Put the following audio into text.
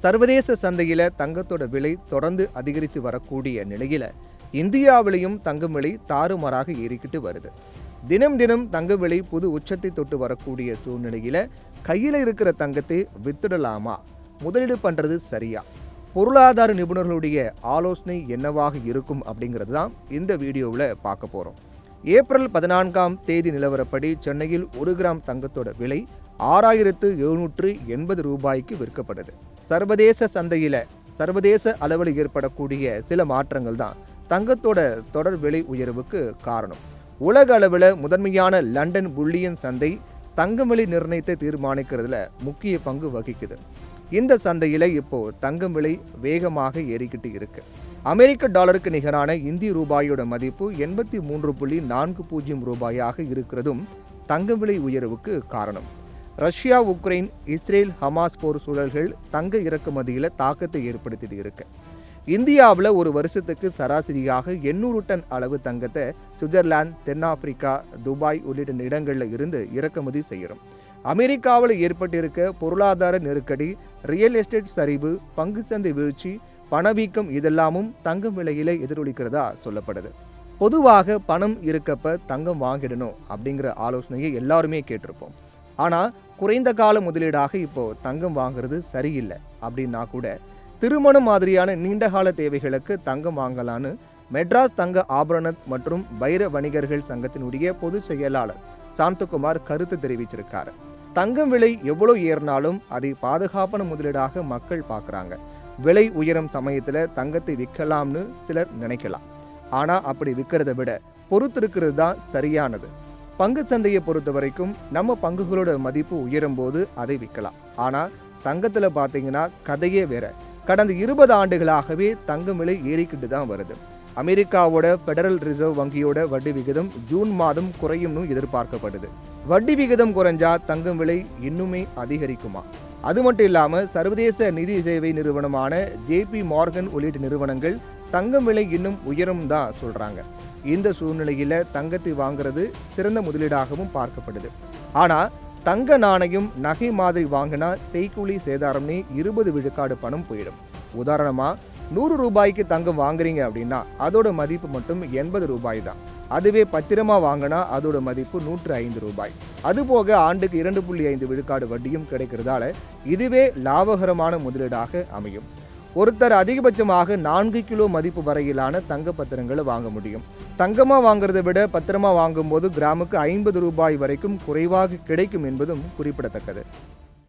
சர்வதேச சந்தையில் தங்கத்தோட விலை தொடர்ந்து அதிகரித்து வரக்கூடிய நிலையில் இந்தியாவிலையும் தங்கம் விலை தாறுமாறாக ஏறிக்கிட்டு வருது. தினம் தினம் தங்க விலை புது உச்சத்தை தொட்டு வரக்கூடிய சூழ்நிலையில் கையில் இருக்கிற தங்கத்தை வித்துடலாமா, முதலீடு பண்ணுறது சரியா? பொருளாதார நிபுணர்களுடைய ஆலோசனை என்னவாக இருக்கும் அப்படிங்கிறது தான் இந்த வீடியோவில் பார்க்க போகிறோம். ஏப்ரல் 14 நிலவரப்படி சென்னையில் 1 கிராம் தங்கத்தோட விலை 6780 ரூபாய்க்கு விற்கப்படுது. சர்வதேச சந்தையில் சர்வதேச அளவில் ஏற்படக்கூடிய சில மாற்றங்கள் தான் தங்கத்தோட தொடர் விலை உயர்வுக்கு காரணம். உலக அளவில் முதன்மையான லண்டன் புல்லியன் சந்தை தங்கம் விலை நிர்ணயத்தை தீர்மானிக்கிறதுல முக்கிய பங்கு வகிக்குது. இந்த சந்தையில் இப்போ தங்கம் விலை வேகமாக ஏறிக்கிட்டு இருக்கு. அமெரிக்க டாலருக்கு நிகரான இந்திய ரூபாயோட மதிப்பு 83.40 ரூபாயாக இருக்கிறதும் தங்கம் விலை உயர்வுக்கு காரணம். ரஷ்யா, உக்ரைன், இஸ்ரேல், ஹமாஸ் போர் சூழல்கள் தங்க இறக்குமதியில் தாக்கத்தை ஏற்படுத்திட்டு இருக்கு. இந்தியாவில் ஒரு வருஷத்துக்கு சராசரியாக 800 டன் அளவு தங்கத்தை சுவிட்சர்லாந்து, தென்னாப்பிரிக்கா, துபாய் உள்ளிட்ட இடங்களில் இருந்து இறக்குமதி செய்கிறோம். அமெரிக்காவில் ஏற்பட்டிருக்க பொருளாதார நெருக்கடி, ரியல் எஸ்டேட் சரிவு, பங்குச்சந்தை வீழ்ச்சி, பணவீக்கம் இதெல்லாமும் தங்கம் விலையில எதிரொலிக்கிறதா சொல்லப்படுது. பொதுவாக பணம் இருக்கப்ப தங்கம் வாங்கிடணும் அப்படிங்கிற ஆலோசனையை எல்லாருமே கேட்டிருப்போம். ஆனால் குறைந்த கால முதலீடாக இப்போ தங்கம் வாங்குறது சரியில்லை அப்படின்னா கூட திருமணம் மாதிரியான நீண்டகால தேவைகளுக்கு தங்கம் வாங்கலான்னு மெட்ராஸ் தங்க ஆபரண மற்றும் வைர வணிகர்கள் சங்கத்தினுடைய பொதுச் செயலாளர் சாந்தகுமார் கருத்து தெரிவிச்சிருக்காரு. தங்கம் விலை எவ்வளோ ஏறினாலும் அதை பாதுகாப்பான முதலீடாக மக்கள் பார்க்குறாங்க. விலை உயரும் சமயத்தில் தங்கத்தை விற்கலாம்னு சிலர் நினைக்கலாம். ஆனால் அப்படி விற்கிறத விட பொறுத்திருக்கிறது தான் சரியானது. பங்கு சந்தையை பொறுத்த வரைக்கும் நம்ம பங்குகளோட மதிப்பு உயரும் போது அதை விற்கலாம். ஆனால் தங்கத்தில் பார்த்தீங்கன்னா கதையே வேற. கடந்த 20 ஆண்டுகளாகவே தங்கம் விலை ஏறிக்கிட்டு தான் வருது. அமெரிக்காவோட பெடரல் ரிசர்வ் வங்கியோட வட்டி விகிதம் ஜூன் மாதம் குறையும்னு எதிர்பார்க்கப்படுது. வட்டி விகிதம் குறைஞ்சா தங்கம் விலை இன்னுமே அதிகரிக்குமா? அது மட்டும் இல்லாமல் சர்வதேச நிதி சேவை நிறுவனமான JP மார்கன் உள்ளிட்ட நிறுவனங்கள் தங்கம் விலை இன்னும் உயரும் தான் சொல்றாங்க. இந்த சூழ்நிலையில தங்கத்தை வாங்குறது சிறந்த முதலீடாகவும் பார்க்கப்படுது. ஆனா தங்க நாணயம், நகை மாதிரி வாங்கினா செய்கூலி சேதாரம்னே 20 விழுக்காடு பணம் போயிடும். உதாரணமா 100 ரூபாய்க்கு தங்கம் வாங்குறீங்க அப்படின்னா அதோட மதிப்பு மட்டும் 80 ரூபாய் தான். அதுவே பத்திரமா வாங்கினா அதோட மதிப்பு 105 ரூபாய். அதுபோக ஆண்டுக்கு 2.5 விழுக்காடு வட்டியும் கிடைக்கிறதால இதுவே லாபகரமான முதலீடாக அமையும். ஒருத்தர் அதிகபட்சமாக 4 கிலோ மதிப்பு வரையிலான தங்க பத்திரங்களை வாங்க முடியும். தங்கமாக வாங்குறதை விட பத்திரமா வாங்கும்போது கிராமுக்கு 50 ரூபாய் வரைக்கும் குறைவாக கிடைக்கும் என்பதும் குறிப்பிடத்தக்கது.